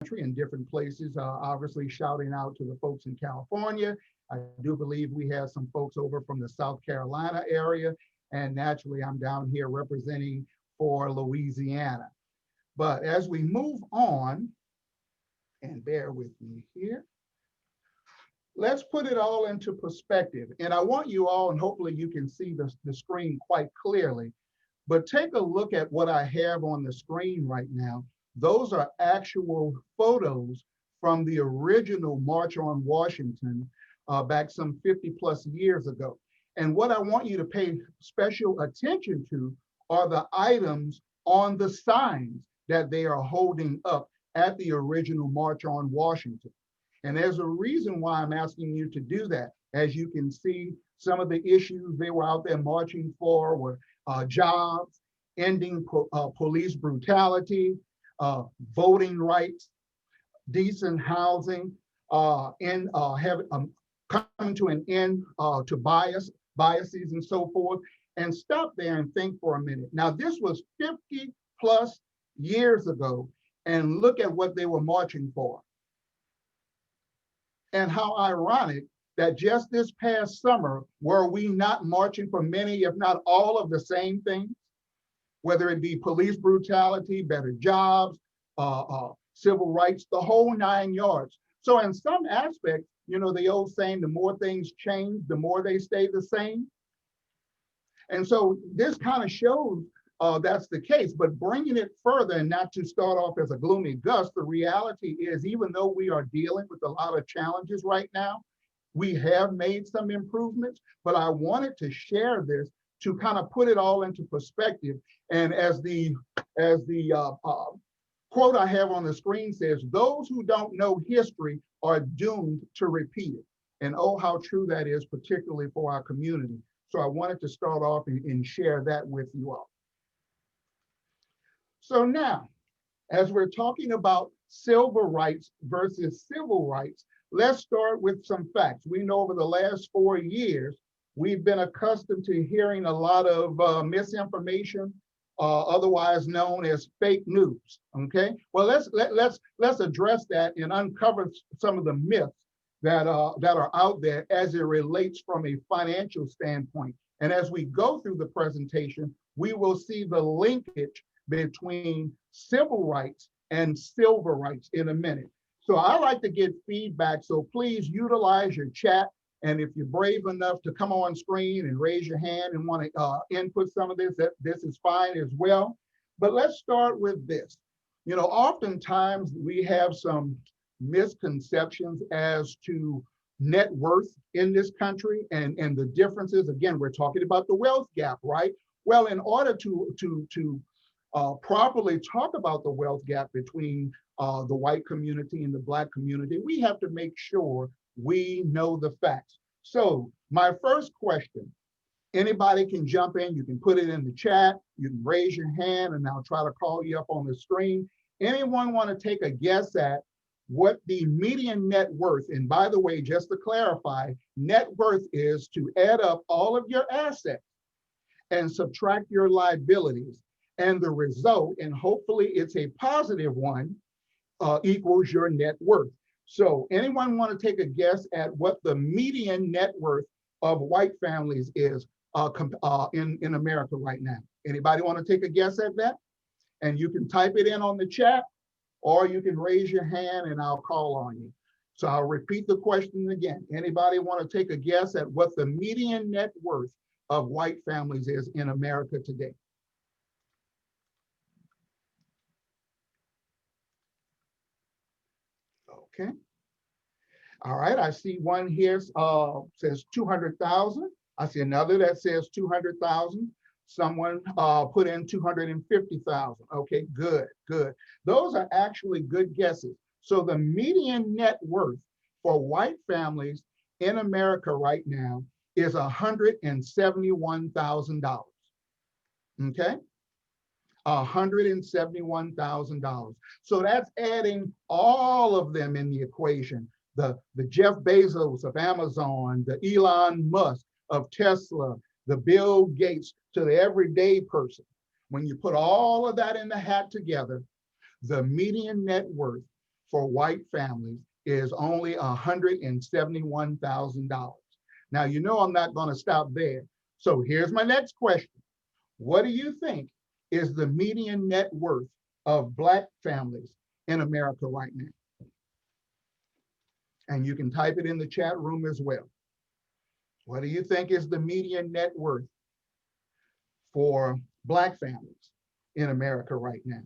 country in different places, obviously shouting out to the folks in California. I do believe we have some folks over from the South Carolina area, and naturally I'm down here representing for Louisiana. But as we move on, and bear with me here, let's put it all into perspective. And I want you all, and hopefully you can see the screen quite clearly, but take a look at what I have on the screen right now. Those are actual photos from the original March on Washington back some 50 plus years ago. And what I want you to pay special attention to are the items on the signs that they are holding up at the original March on Washington. And there's a reason why I'm asking you to do that. As you can see, some of the issues they were out there marching for were jobs, ending police brutality, voting rights, decent housing, and coming to an end to biases and so forth. And stop there and think for a minute. Now, this was 50 plus years ago, and look at what they were marching for. And how ironic that just this past summer, were we not marching for many, if not all of the same things, whether it be police brutality, better jobs, civil rights, the whole 9 yards. So in some aspects, you know, the old saying, the more things change, the more they stay the same. And so this kind of shows that's the case, but bringing it further and not to start off as a gloomy gust, the reality is, even though we are dealing with a lot of challenges right now, we have made some improvements, but I wanted to share this to kind of put it all into perspective. And as the quote I have on the screen says, those who don't know history are doomed to repeat it. And oh, how true that is, particularly for our community. So I wanted to start off and share that with you all. So now, as we're talking about civil rights versus civil rights, let's start with some facts. We know over the last 4 years, we've been accustomed to hearing a lot of misinformation, otherwise known as fake news. Okay, well let's address that and uncover some of the myths that are out there as it relates from a financial standpoint. And as we go through the presentation, we will see the linkage between civil rights and civil rights in a minute. So I like to get feedback, so please utilize your chat. And if you're brave enough to come on screen and raise your hand and want to input some of this, this is fine as well. But let's start with this. You know, oftentimes we have some misconceptions as to net worth in this country and the differences. Again, we're talking about the wealth gap, right? Well, in order to properly talk about the wealth gap between the white community and the Black community, we have to make sure we know the facts. So my first question, anybody can jump in, you can put it in the chat, you can raise your hand and I'll try to call you up on the screen. Anyone want to take a guess at what the median net worth, and by the way, just to clarify, net worth is to add up all of your assets and subtract your liabilities, and the result, and hopefully it's a positive one, equals your net worth. So anyone want to take a guess at what the median net worth of white families is in America right now? Anybody want to take a guess at that? And you can type it in on the chat, or you can raise your hand and I'll call on you. So I'll repeat the question again. Anybody want to take a guess at what the median net worth of white families is in America today? Okay. All right, I see one here says 200,000. I see another that says 200,000. Someone put in 250,000. Okay, good, good. Those are actually good guesses. So the median net worth for white families in America right now is $171,000. Okay, $171,000. So that's adding all of them in the equation. The Jeff Bezos of Amazon, the Elon Musk of Tesla, the Bill Gates, to the everyday person. When you put all of that in the hat together, the median net worth for white families is only $171,000. Now, you know I'm not going to stop there. So here's my next question. What do you think is the median net worth of Black families in America right now? And you can type it in the chat room as well. What do you think is the median net worth for Black families in America right now?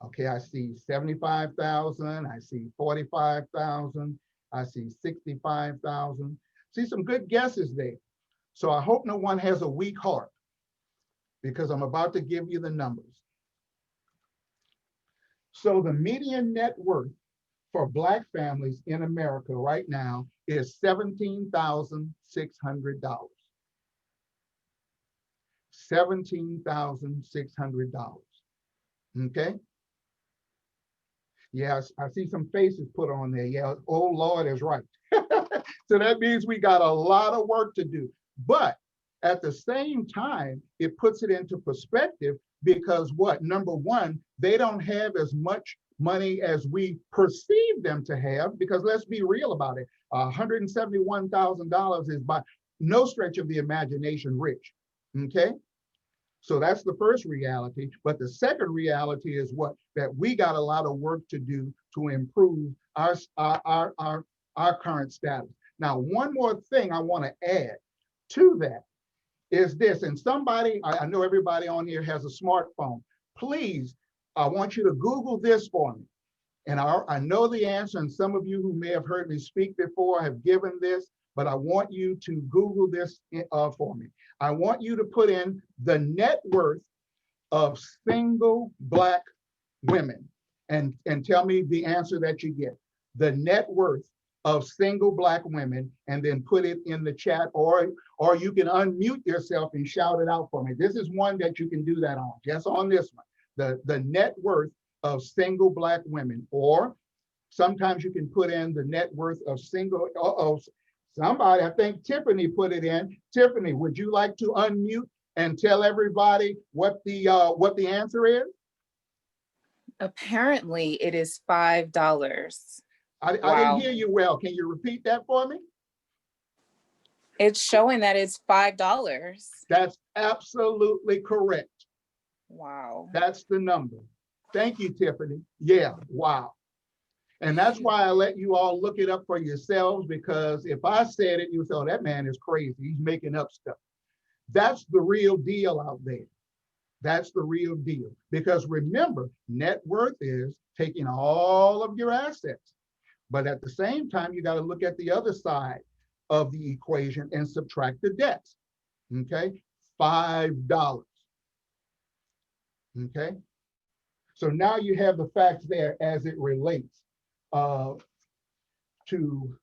Okay, I see 75,000, I see 45,000, I see 65,000. See some good guesses there. So I hope no one has a weak heart, because I'm about to give you the numbers. So the median net worth for Black families in America right now is $17,600. $17,600. Okay. Yes, I see some faces put on there. Yeah, oh Lord is right. So that means we got a lot of work to do. But at the same time, it puts it into perspective, because what? Number one, they don't have as much money as we perceive them to have, because let's be real about it. $171,000 is by no stretch of the imagination rich. Okay. So that's the first reality. But the second reality is what? That we got a lot of work to do to improve our current status. Now, one more thing I want to add to that is this, and somebody, I know everybody on here has a smartphone. Please, I want you to Google this for me. And I know the answer, and some of you who may have heard me speak before have given this, but I want you to Google this for me. I want you to put in the net worth of single Black women and tell me the answer that you get. The net worth of single Black women, and then put it in the chat, or you can unmute yourself and shout it out for me. This is one that you can do that on, just on this one. The net worth of single Black women, or sometimes you can put in the net worth of single, somebody, I think Tiffany put it in. Tiffany, would you like to unmute and tell everybody what the answer is? Apparently it is $5. I didn't hear you well. Can you repeat that for me? It's showing that it's $5. That's absolutely correct. Wow. That's the number. Thank you, Tiffany. Yeah, wow. And that's why I let you all look it up for yourselves, because if I said it, you would say, oh, that man is crazy. He's making up stuff. That's the real deal out there. That's the real deal. Because remember, net worth is taking all of your assets. But at the same time, you got to look at the other side of the equation and subtract the debts. Okay, $5. Okay, so now you have the facts there as it relates to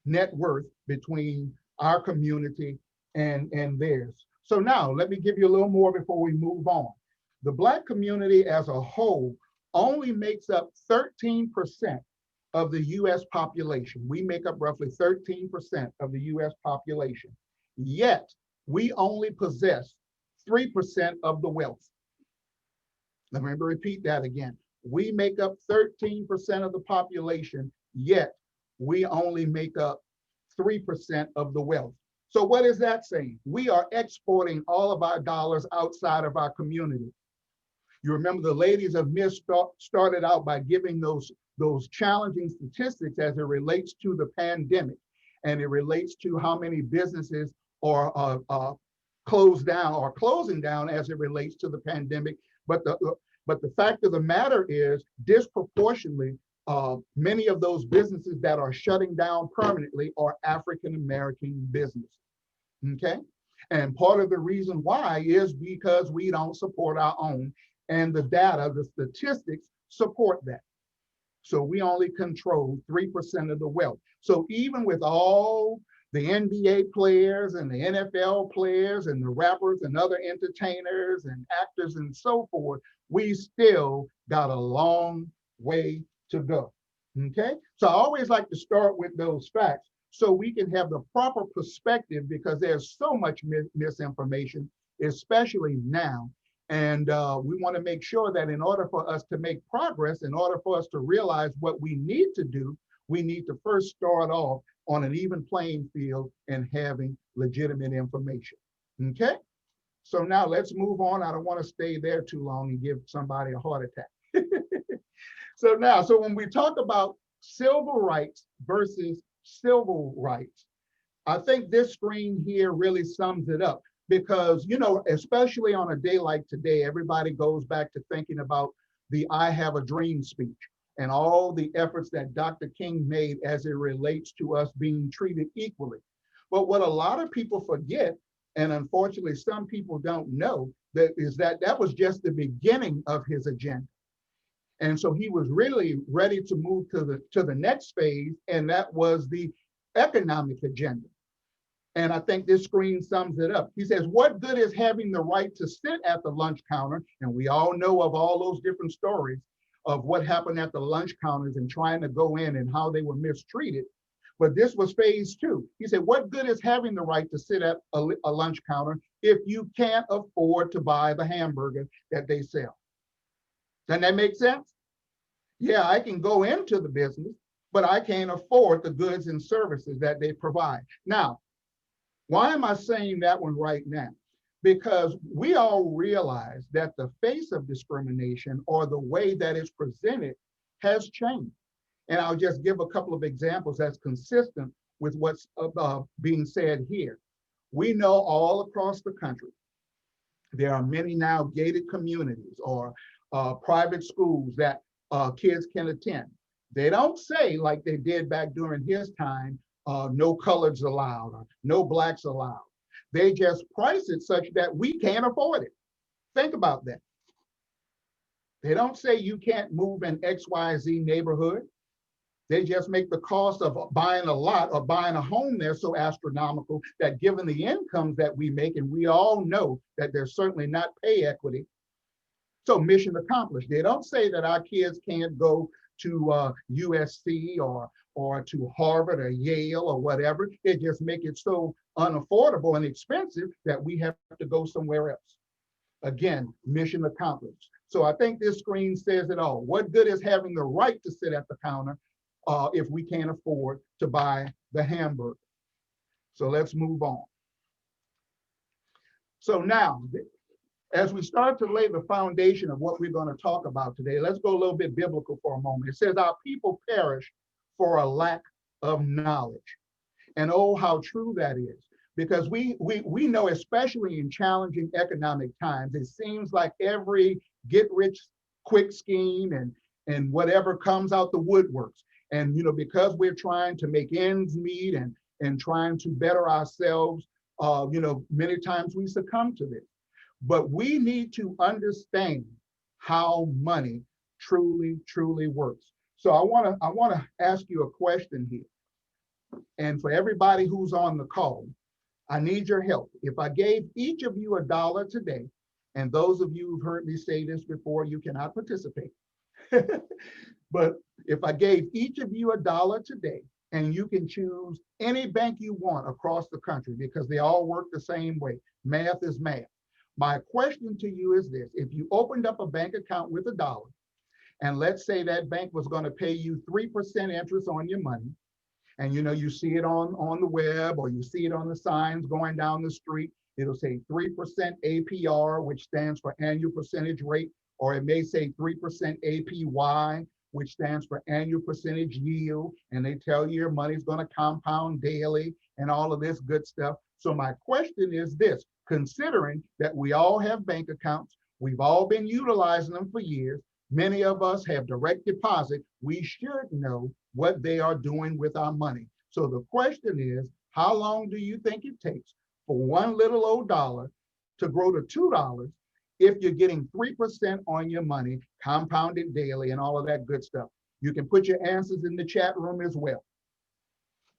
net worth between our community and theirs. So now let me give you a little more before we move on. The Black community as a whole only makes up 13% of the US population. We make up roughly 13% of the US population. Yet we only possess 3% of the wealth. Let me repeat that again. We make up 13% of the population, yet we only make up 3% of the wealth. So what is that saying? We are exporting all of our dollars outside of our community. You remember the ladies of M.I.S.C started out by giving those challenging statistics as it relates to the pandemic, and it relates to how many businesses are closed down or closing down as it relates to the pandemic. But the fact of the matter is, disproportionately, many of those businesses that are shutting down permanently are African-American businesses, okay? And part of the reason why is because we don't support our own, and the data, the statistics support that. So we only control 3% of the wealth. So even with all the NBA players and the NFL players and the rappers and other entertainers and actors and so forth, we still got a long way to go, okay? So I always like to start with those facts so we can have the proper perspective, because there's so much misinformation, especially now. And we want to make sure that in order for us to make progress, in order for us to realize what we need to do, we need to first start off on an even playing field and having legitimate information. Okay? So now let's move on. I don't want to stay there too long and give somebody a heart attack. So when we talk about civil rights versus civil rights, I think this screen here really sums it up because, you know, especially on a day like today, everybody goes back to thinking about the I Have a Dream speech and all the efforts that Dr. King made as it relates to us being treated equally. But what a lot of people forget, and unfortunately some people don't know, that is that was just the beginning of his agenda. And so he was really ready to move to the next phase, and that was the economic agenda. And I think this screen sums it up. He says, what good is having the right to sit at the lunch counter? And we all know of all those different stories of what happened at the lunch counters and trying to go in and how they were mistreated. But this was phase two. He said, what good is having the right to sit at a lunch counter if you can't afford to buy the hamburger that they sell? Doesn't that make sense? Yeah, I can go into the business, but I can't afford the goods and services that they provide. Now, why am I saying that one right now? Because we all realize that the face of discrimination or the way that it's presented has changed. And I'll just give a couple of examples that's consistent with what's being said here. We know all across the country, there are many now gated communities or private schools that kids can attend. They don't say, like they did back during his time, no coloreds allowed or no blacks allowed. They just price it such that we can't afford it. Think about that. They don't say you can't move in XYZ neighborhood. They just make the cost of buying a lot or buying a home there so astronomical that given the incomes that we make, and we all know that there's certainly not pay equity, so mission accomplished. They don't say that our kids can't go to USC or to Harvard or Yale or whatever. They just make it so unaffordable and expensive that we have to go somewhere else. Again, mission accomplished. So I think this screen says it all. What good is having the right to sit at the counter if we can't afford to buy the hamburger? So let's move on. So now, as we start to lay the foundation of what we're going to talk about today, let's go a little bit biblical for a moment. It says, our people perish for a lack of knowledge. And oh, how true that is. Because we know, especially in challenging economic times, it seems like every get-rich-quick scheme and whatever comes out the woodworks. And, you know, because we're trying to make ends meet and trying to better ourselves, you know, many times we succumb to this. But we need to understand how money truly works. So I want to ask you a question here. And for everybody who's on the call, I need your help. If I gave each of you $1 today, and those of you who've heard me say this before, you cannot participate. But if I gave each of you $1 today, and you can choose any bank you want across the country because they all work the same way. Math is math. My question to you is this: if you opened up a bank account with $1, and let's say that bank was going to pay you 3% interest on your money, and you know, you see it on the web or you see it on the signs going down the street, it'll say 3% APR, which stands for annual percentage rate, or it may say 3% APY, which stands for annual percentage yield, and they tell you your money's going to compound daily and all of this good stuff. So my question is this: considering that we all have bank accounts, we've all been utilizing them for years, many of us have direct deposit, we should know what they are doing with our money. So the question is, how long do you think it takes for one little old dollar to grow to $2 if you're getting 3% on your money, compounded daily and all of that good stuff? You can put your answers in the chat room as well.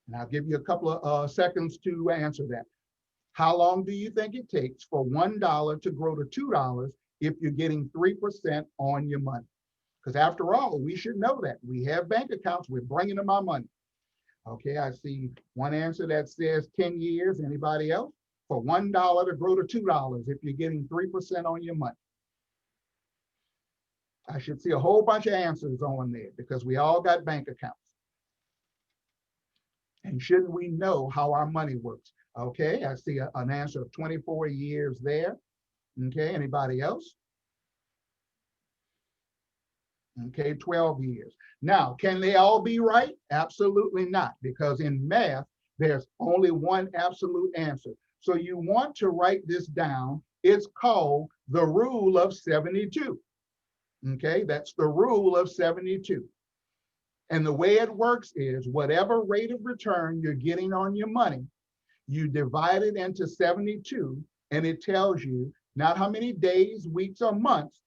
And I'll give you a couple of seconds to answer that. How long do you think it takes for $1 to grow to $2 if you're getting 3% on your money? Because after all, we should know that. We have bank accounts, we're bringing them our money. Okay, I see one answer that says 10 years. Anybody else? For $1 to grow to $2 if you're getting 3% on your money. I should see a whole bunch of answers on there because we all got bank accounts. And shouldn't we know how our money works? Okay, I see an answer of 24 years there. Okay, anybody else? Okay, 12 years. Now, can they all be right? Absolutely not, because in math, there's only one absolute answer. So you want to write this down. It's called the rule of 72. Okay, that's the rule of 72. And the way it works is whatever rate of return you're getting on your money, you divide it into 72, and it tells you not how many days, weeks, or months,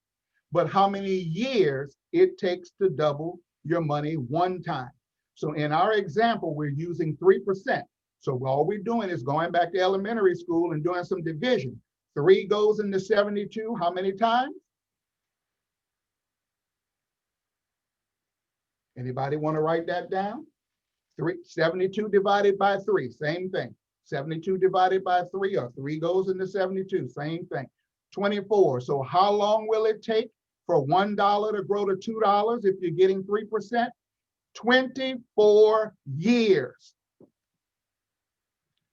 but how many years it takes to double your money one time. So in our example, we're using 3%. So all we're doing is going back to elementary school and doing some division. 3 goes into 72, how many times? Anybody want to write that down? 72 divided by 3, same thing. 72 divided by 3, or 3 goes into 72, same thing. 24. So how long will it take for $1 to grow to $2 if you're getting 3%? 24 years.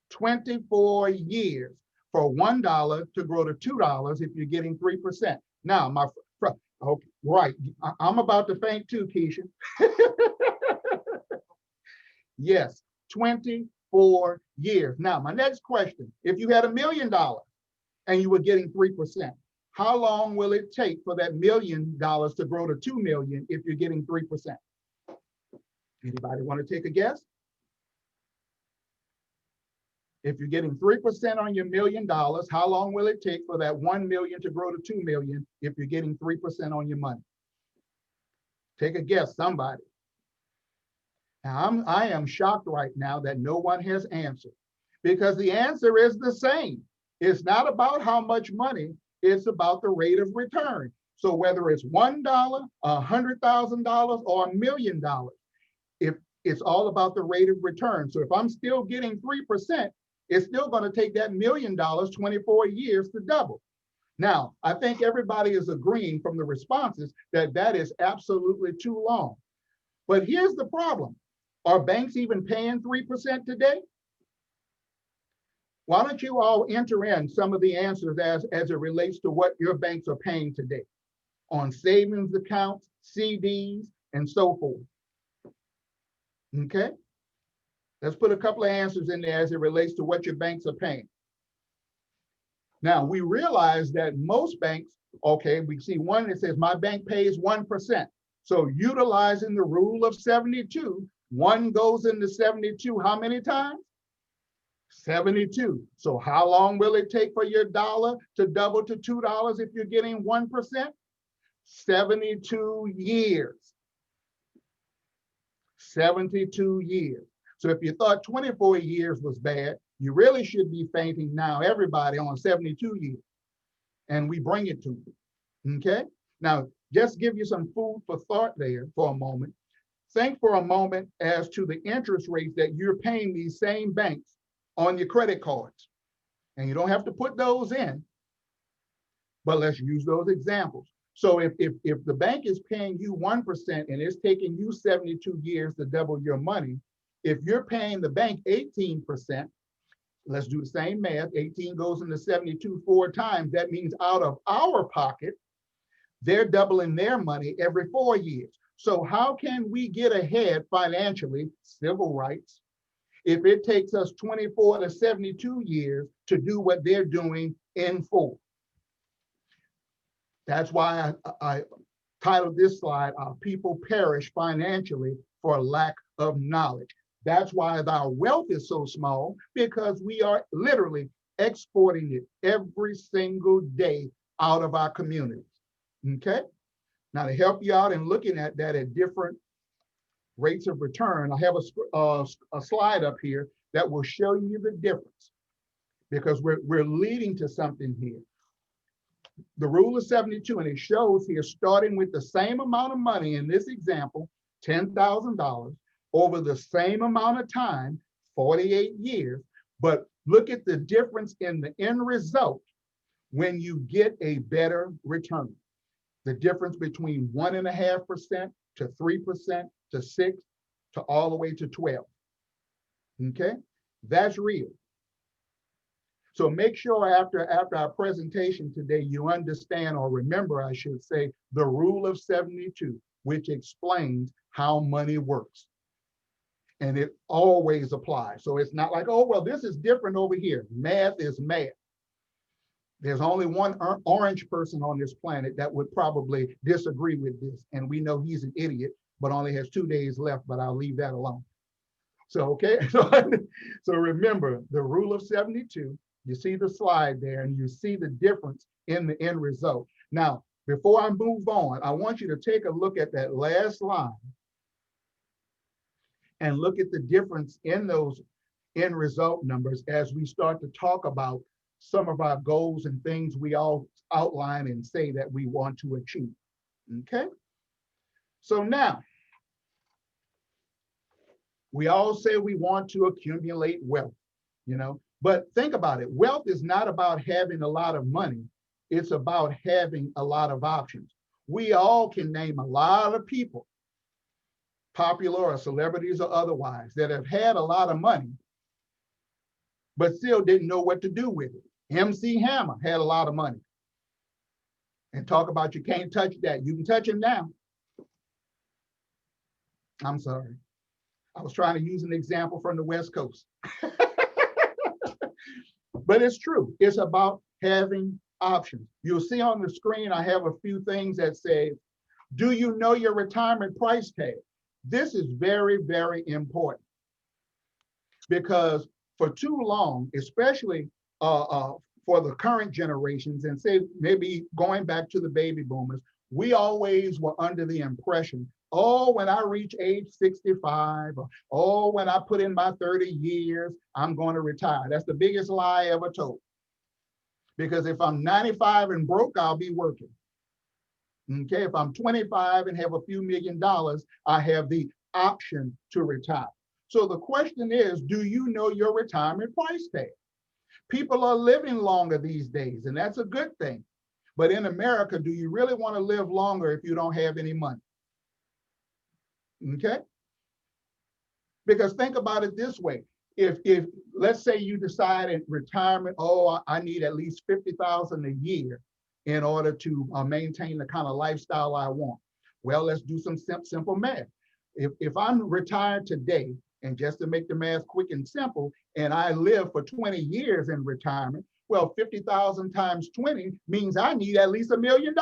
24 years for $1 to grow to $2 if you're getting 3%. Now, my friend, okay, right, I'm about to faint too, Keisha. Yes, 24 years. Now, my next question, if you had $1 million and you were getting 3%, how long will it take for that $1 million to grow to 2 million if you're getting 3%? Anybody want to take a guess? If you're getting 3% on your $1 million, how long will it take for that 1 million to grow to 2 million if you're getting 3% on your money? Take a guess, somebody. Now, I am shocked right now that no one has answered, because the answer is the same. It's not about how much money, it's about the rate of return. So whether it's $1, $100,000, or $1 million, if it's all about the rate of return. So if I'm still getting 3%, it's still going to take that $1 million 24 years to double. Now, I think everybody is agreeing from the responses that that is absolutely too long. But here's the problem. Are banks even paying 3% today? Why don't you all enter in some of the answers as it relates to what your banks are paying today on savings accounts, CDs, and so forth? Okay, let's put a couple of answers in there as it relates to what your banks are paying. Now, we realize that most banks, okay, we see one that says my bank pays 1%. So utilizing the rule of 72, 1 goes into 72 how many times? 72. So how long will it take for your dollar to double to $2 if you're getting 1%? 72 years. 72 years. So if you thought 24 years was bad, you really should be fainting now, everybody, on 72 years. And we bring it to you. Okay? Now, just give you some food for thought there for a moment. Think for a moment as to the interest rates that you're paying these same banks on your credit cards. And you don't have to put those in, but let's use those examples. So if the bank is paying you 1% and it's taking you 72 years to double your money, if you're paying the bank 18%, let's do the same math, 18 goes into 72 4 times. That means out of our pocket, they're doubling their money every 4 years. So how can we get ahead financially, civil rights, if it takes us 24 to 72 years to do what they're doing in 4? That's why I titled this slide, Our People Perish Financially for Lack of Knowledge. That's why our wealth is so small, because we are literally exporting it every single day out of our communities. Okay? Now, to help you out in looking at that at different rates of return, I have a slide up here that will show you the difference, because we're leading to something here. The rule of 72, and it shows here, starting with the same amount of money in this example, $10,000, over the same amount of time, 48 years, but look at the difference in the end result when you get a better return. The difference between 1.5% to 3% to 6 to all the way to 12. Okay, that's real. So make sure after our presentation today, you understand, or remember, I should say, the rule of 72, which explains how money works. And it always applies. So it's not like, oh, well, this is different over here. Math is math. There's only one orange person on this planet that would probably disagree with this. And we know he's an idiot, but only has 2 days left, but I'll leave that alone. So, okay, so remember the rule of 72, you see the slide there and you see the difference in the end result. Now, before I move on, I want you to take a look at that last line and look at the difference in those end result numbers as we start to talk about some of our goals and things we all outline and say that we want to achieve, okay? So now, we all say we want to accumulate wealth, you know, but think about it. Wealth is not about having a lot of money. It's about having a lot of options. We all can name a lot of people, popular or celebrities or otherwise, that have had a lot of money, but still didn't know what to do with it. MC Hammer had a lot of money. And talk about you can't touch that. You can touch him now. I'm sorry. I was trying to use an example from the West Coast. But it's true. It's about having options. You'll see on the screen, I have a few things that say, do you know your retirement price tag? This is very, very important because for too long, especially for the current generations and say maybe going back to the baby boomers, we always were under the impression, oh, when I reach age 65, or, oh, when I put in my 30 years, I'm going to retire. That's the biggest lie ever told. Because if I'm 95 and broke, I'll be working. Okay, if I'm 25 and have a few $1 million, I have the option to retire. So the question is, do you know your retirement price tag? People are living longer these days, and that's a good thing. But in America, do you really want to live longer if you don't have any money? Okay? Because think about it this way. If let's say you decide in retirement, oh, I need at least $50,000 a year in order to maintain the kind of lifestyle I want. Well, let's do some simple math. If I'm retired today, and just to make the math quick and simple, and I live for 20 years in retirement, well, 50,000 times 20 means I need at least $1 million.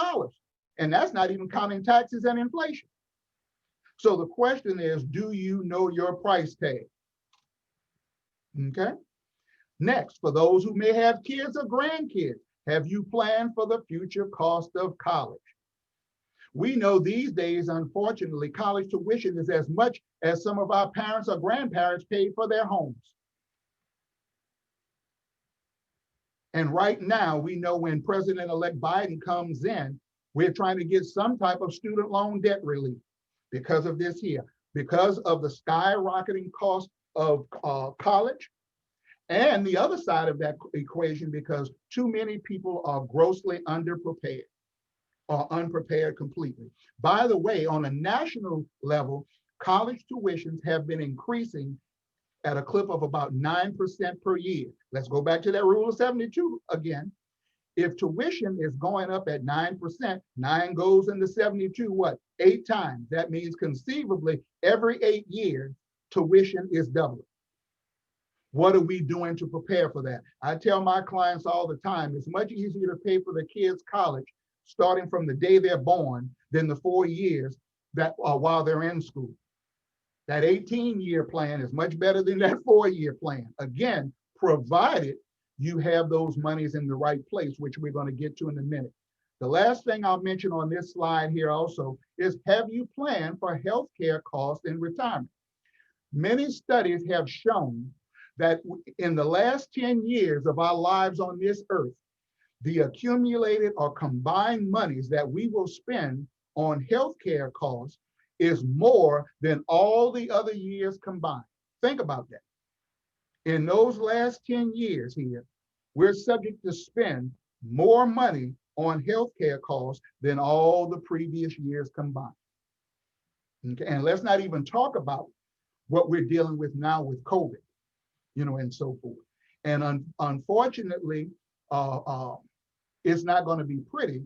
And that's not even counting taxes and inflation. So the question is, do you know your price tag? Okay. Next, for those who may have kids or grandkids, have you planned for the future cost of college? We know these days, unfortunately, college tuition is as much as some of our parents or grandparents paid for their homes. And right now, we know when President-elect Biden comes in, we're trying to get some type of student loan debt relief because of this here, because of the skyrocketing cost of college. And the other side of that equation, because too many people are grossly underprepared or unprepared completely. By the way, on a national level, college tuitions have been increasing at a clip of about 9% per year. Let's go back to that rule of 72 again. If tuition is going up at 9%, 9 goes into 72, what? 8 times. That means conceivably every 8 years, tuition is doubling. What are we doing to prepare for that? I tell my clients all the time, it's much easier to pay for the kids' college starting from the day they're born than the 4 years that while they're in school. That 18-year plan is much better than that 4-year plan. Again, provided you have those monies in the right place, which we're going to get to in a minute. The last thing I'll mention on this slide here also is, have you planned for healthcare costs in retirement? Many studies have shown that in the last 10 years of our lives on this earth, the accumulated or combined monies that we will spend on healthcare costs is more than all the other years combined. Think about that. In those last 10 years here, we're subject to spend more money on healthcare costs than all the previous years combined. Okay? And let's not even talk about what we're dealing with now with COVID, and so forth. And unfortunately, it's not going to be pretty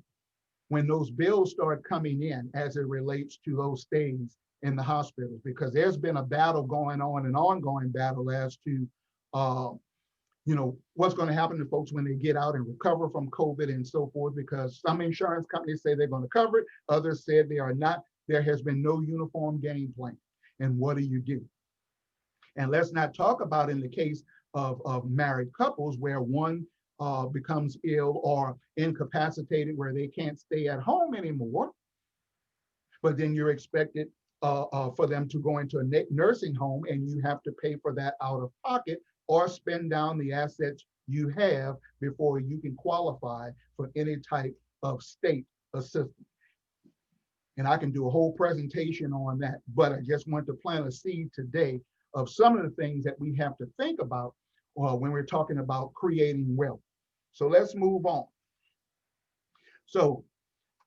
when those bills start coming in as it relates to those stays in the hospitals, because there's been a battle going on, an ongoing battle as to, what's going to happen to folks when they get out and recover from COVID and so forth, because some insurance companies say they're going to cover it, others said they are not. There has been no uniform game plan. And what do you do? And let's not talk about in the case of married couples where one becomes ill or incapacitated where they can't stay at home anymore, but then you're expected for them to go into a nursing home, and you have to pay for that out of pocket or spend down the assets you have before you can qualify for any type of state assistance. And I can do a whole presentation on that, but I just want to plant a seed today of some of the things that we have to think about when we're talking about creating wealth. So let's move on. So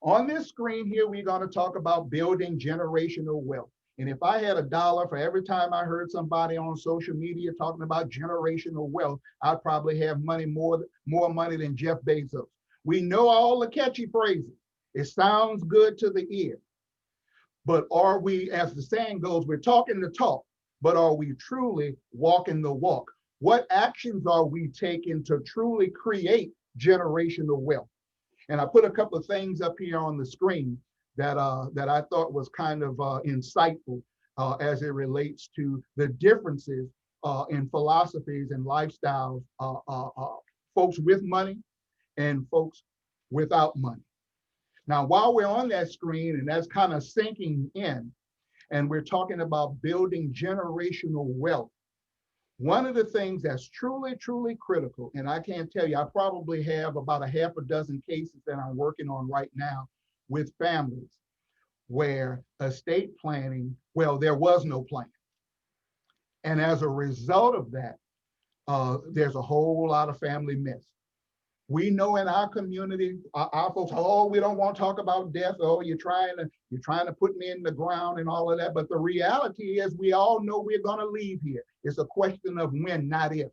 on this screen here, we're going to talk about building generational wealth. And if I had $1 for every time I heard somebody on social media talking about generational wealth, I'd probably have more money than Jeff Bezos. We know all the catchy phrases. It sounds good to the ear. But are we, as the saying goes, we're talking the talk, but are we truly walking the walk? What actions are we taking to truly create generational wealth? And I put a couple of things up here on the screen that I thought was kind of insightful as it relates to the differences in philosophies and lifestyles, folks with money and folks without money. Now, while we're on that screen and that's kind of sinking in, and we're talking about building generational wealth, one of the things that's truly, truly critical, and I can't tell you, I probably have about a half a dozen cases that I'm working on right now with families where estate planning, well, there was no plan. And as a result of that, there's a whole lot of family mess. We know in our community, our folks, oh, we don't want to talk about death. Oh, you're trying to put me in the ground and all of that. But the reality is we all know we're going to leave here. It's a question of when, not if.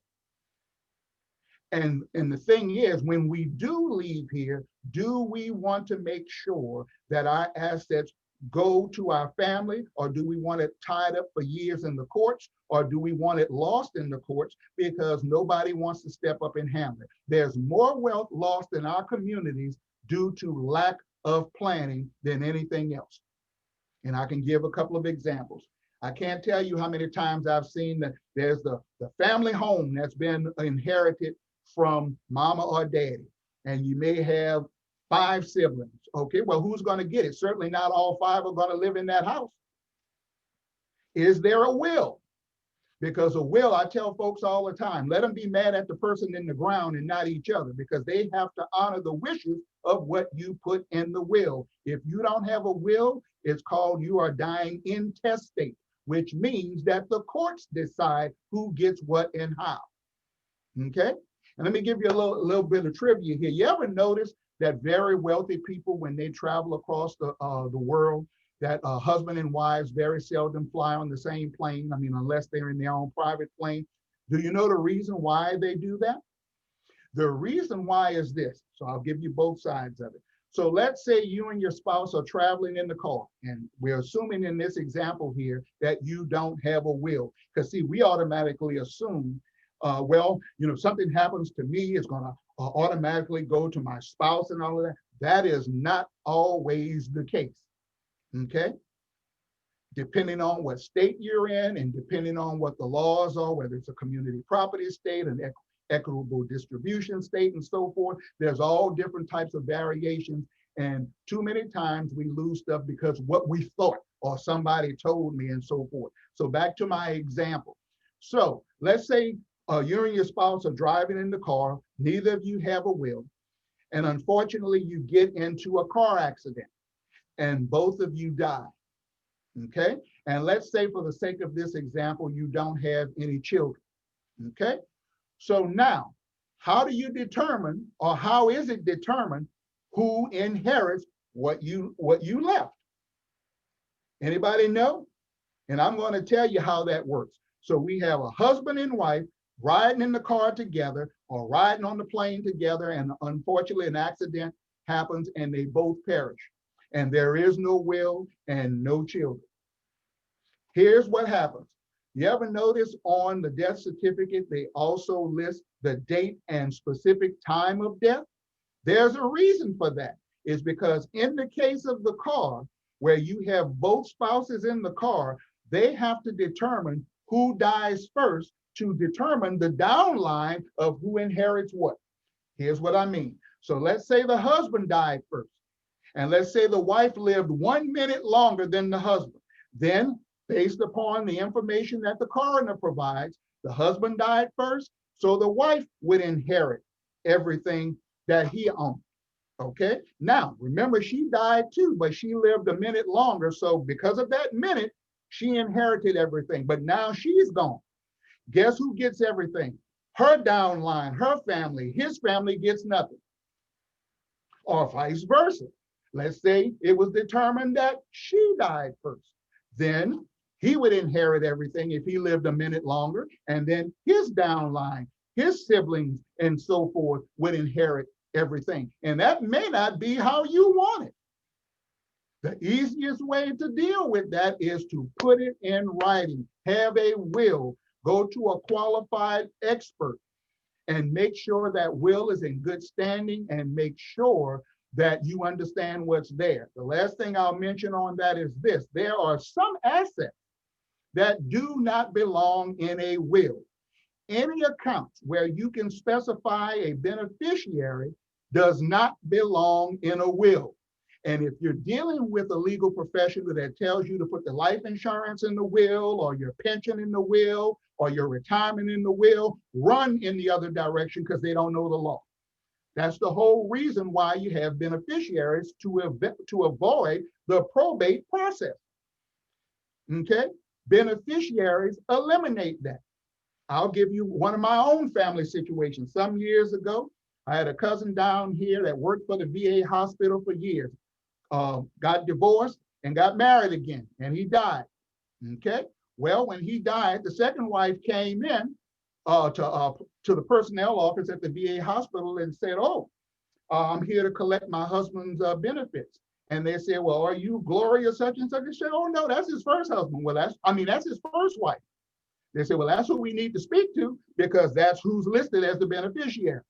And the thing is, when we do leave here, do we want to make sure that our assets go to our family, or do we want it tied up for years in the courts, or do we want it lost in the courts because nobody wants to step up and handle it? There's more wealth lost in our communities due to lack of planning than anything else. And I can give a couple of examples. I can't tell you how many times I've seen that there's the family home that's been inherited from mama or daddy, and you may have 5 siblings. Okay, well, who's going to get it? Certainly not all 5 are going to live in that house. Is there a will? Because a will, I tell folks all the time, let them be mad at the person in the ground and not each other, because they have to honor the wishes of what you put in the will. If you don't have a will, it's called you are dying intestate, which means that the courts decide who gets what and how. Okay? And let me give you a little bit of trivia here. You ever notice that very wealthy people, when they travel across the world, that husband and wives very seldom fly on the same plane? I mean, unless they're in their own private plane. Do you know the reason why they do that? The reason why is this. So I'll give you both sides of it. So let's say you and your spouse are traveling in the car, and we're assuming in this example here that you don't have a will. Because see, we automatically assume, well, something happens to me, it's going to automatically go to my spouse and all of that. That is not always the case. Okay? Depending on what state you're in and depending on what the laws are, whether it's a community property state, an equitable distribution state, and so forth, there's all different types of variations. And too many times we lose stuff because what we thought or somebody told me and so forth. So back to my example. So let's say you and your spouse are driving in the car, neither of you have a will, and unfortunately you get into a car accident and both of you die. Okay? And let's say for the sake of this example, you don't have any children. Okay? So now, how do you determine, or how is it determined, who inherits what you left. Anybody know? And I'm going to tell you how that works. So we have a husband and wife riding in the car together or riding on the plane together, and unfortunately an accident happens and they both perish. And there is no will and no children. Here's what happens. You ever notice on the death certificate, they also list the date and specific time of death? There's a reason for that. It's because in the case of the car, where you have both spouses in the car, they have to determine who dies first to determine the downline of who inherits what. Here's what I mean. So let's say the husband died first, and let's say the wife lived 1 minute longer than the husband. Then, based upon the information that the coroner provides, the husband died first, so the wife would inherit everything that he owned. Okay, now remember, she died too, but she lived a minute longer. So because of that minute, she inherited everything, but now she's gone. Guess who gets everything? Her downline, her family, his family gets nothing. Or vice versa. Let's say it was determined that she died first. Then he would inherit everything if he lived a minute longer, and then his downline, his siblings, and so forth would inherit everything. And that may not be how you want it. The easiest way to deal with that is to put it in writing, have a will, go to a qualified expert, and make sure that will is in good standing, and make sure that you understand what's there. The last thing I'll mention on that is this: there are some assets that do not belong in a will. Any account where you can specify a beneficiary does not belong in a will. And if you're dealing with a legal professional that tells you to put the life insurance in the will, or your pension in the will, or your retirement in the will, run in the other direction, because they don't know the law. That's the whole reason why you have beneficiaries, to avoid the probate process. Okay? Beneficiaries eliminate that. I'll give you one of my own family situations. Some years ago, I had a cousin down here that worked for the VA hospital for years, got divorced and got married again, and he died. Okay. Well, when he died, the second wife came in to the personnel office at the VA hospital and said, "Oh, I'm here to collect my husband's benefits." And they said, "Well, are you Gloria such and such?" They said, "Oh no, that's his first husband." Well, that's his first wife. They said, "Well, that's who we need to speak to, because that's who's listed as the beneficiary."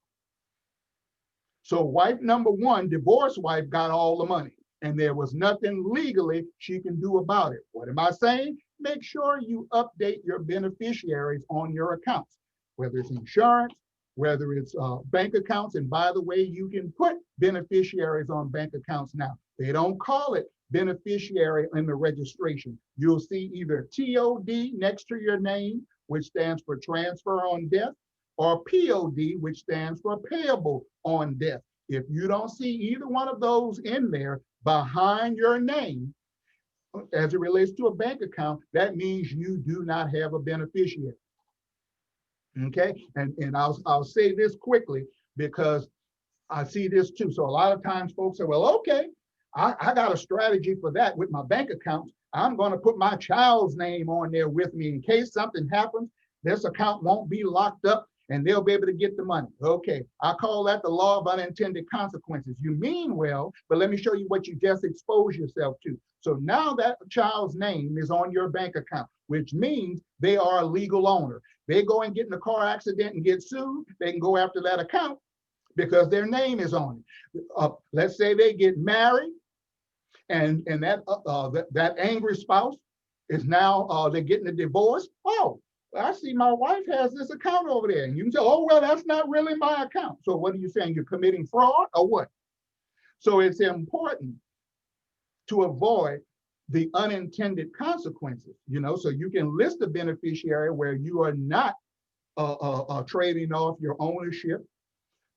So wife number one, divorced wife, got all the money, and there was nothing legally she can do about it. What am I saying? Make sure you update your beneficiaries on your accounts, whether it's insurance, whether it's bank accounts. And by the way, you can put beneficiaries on bank accounts now. They don't call it beneficiary in the registration. You'll see either TOD next to your name, which stands for transfer on death, or POD, which stands for payable on death. If you don't see either one of those in there behind your name, as it relates to a bank account, that means you do not have a beneficiary. Okay, and I'll say this quickly, because I see this too. So a lot of times folks say, "Well, okay, I got a strategy for that with my bank accounts. I'm going to put my child's name on there with me in case something happens. This account won't be locked up and they'll be able to get the money." Okay, I call that the law of unintended consequences. You mean well, but let me show you what you just exposed yourself to. So now that child's name is on your bank account, which means they are a legal owner. They go and get in a car accident and get sued, they can go after that account because their name is on it. Let's say they get married, and that angry spouse is now they're getting a divorce. "Oh, I see my wife has this account over there." And you can say, "Oh, well, that's not really my account." So what are you saying? You're committing fraud or what? So it's important to avoid the unintended consequences, so you can list a beneficiary where you are not trading off your ownership.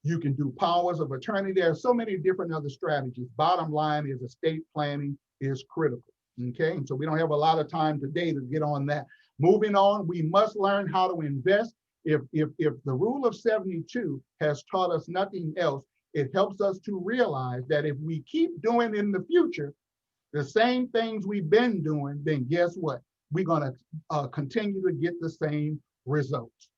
You can do powers of attorney. There are so many different other strategies. Bottom line is estate planning is critical. Okay, and so we don't have a lot of time today to get on that. Moving on, we must learn how to invest. If the rule of 72 has taught us nothing else, it helps us to realize that if we keep doing in the future the same things we've been doing, then guess what? We're going to continue to get the same results.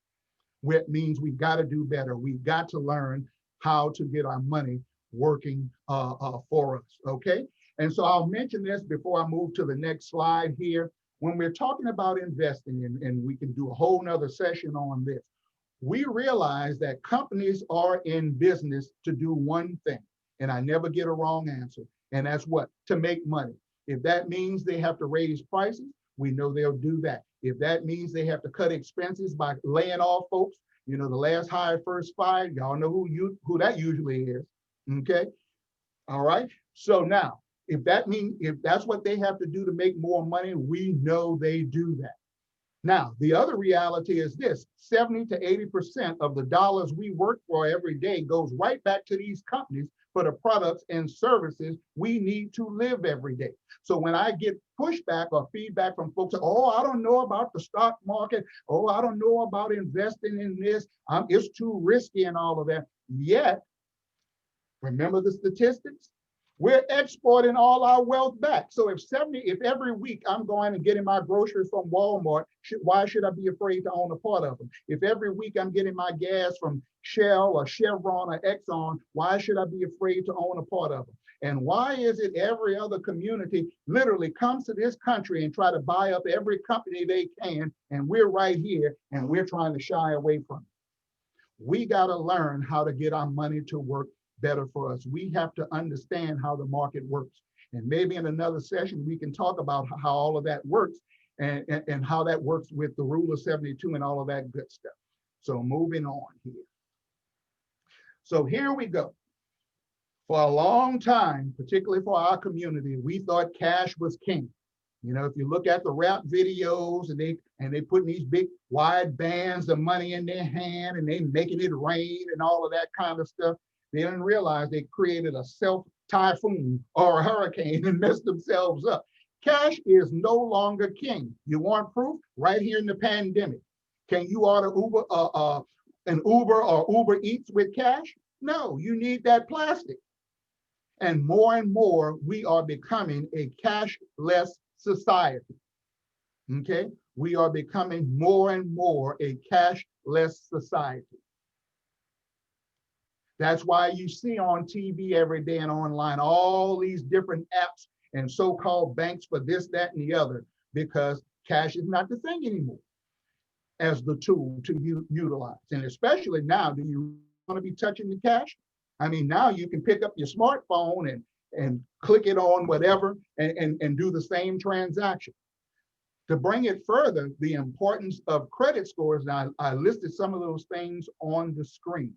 Which means we've got to do better. We've got to learn how to get our money working for us, okay? And so I'll mention this before I move to the next slide here. When we're talking about investing, and we can do a whole nother session on this, we realize that companies are in business to do one thing, and I never get a wrong answer, and that's what? To make money. If that means they have to raise prices, we know they'll do that. If that means they have to cut expenses by laying off folks, you know, the last hired, first fired, y'all know who that usually is, okay? All right, so now, if that's what they have to do to make more money, we know they do that. Now, the other reality is this: 70 to 80% of the dollars we work for every day goes right back to these companies for the products and services we need to live every day. So when I get pushback or feedback from folks, oh, I don't know about the stock market, oh, I don't know about investing in this, it's too risky and all of that. Yet, remember the statistics? We're exporting all our wealth back. So if every week I'm going and getting my groceries from Walmart, why should I be afraid to own a part of them? If every week I'm getting my gas from Shell or Chevron or Exxon, why should I be afraid to own a part of them? And why is it every other community literally comes to this country and try to buy up every company they can, and we're right here and we're trying to shy away from it? We got to learn how to get our money to work better for us. We have to understand how the market works. And maybe in another session, we can talk about how all of that works and how that works with the rule of 72 and all of that good stuff. So moving on here. So here we go. For a long time, particularly for our community, we thought cash was king. You know, if you look at the rap videos and they put these big wide bands of money in their hand and they making it rain and all of that kind of stuff, they didn't realize they created a self-typhoon or a hurricane and messed themselves up. Cash is no longer king. You want proof? Right here in the pandemic. Can you order an Uber or Uber Eats with cash? No, you need that plastic. And more, we are becoming a cashless society. Okay? We are becoming more and more a cashless society. That's why you see on TV every day and online all these different apps and so-called banks for this, that, and the other, because cash is not the thing anymore as the tool to utilize. And especially now, do you want to be touching the cash? I mean, now you can pick up your smartphone and click it on whatever and do the same transaction. To bring it further, the importance of credit scores, now I listed some of those things on the screen.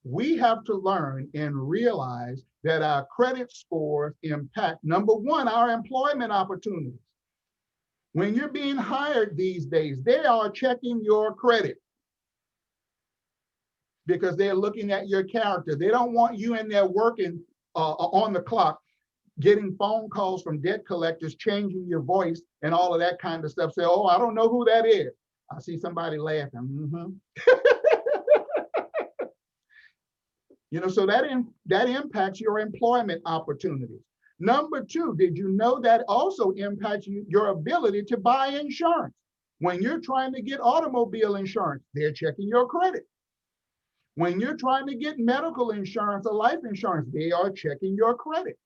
We have to learn and realize that our credit scores impact, number one, our employment opportunities. When you're being hired these days, they are checking your credit because they're looking at your character. They don't want you in there working on the clock, getting phone calls from debt collectors, changing your voice and all of that kind of stuff. Say, oh, I don't know who that is. I see somebody laughing. You know, so that impacts your employment opportunities. Number two, did you know that also impacts your ability to buy insurance? When you're trying to get automobile insurance, they're checking your credit. When you're trying to get medical insurance or life insurance, they are checking your credit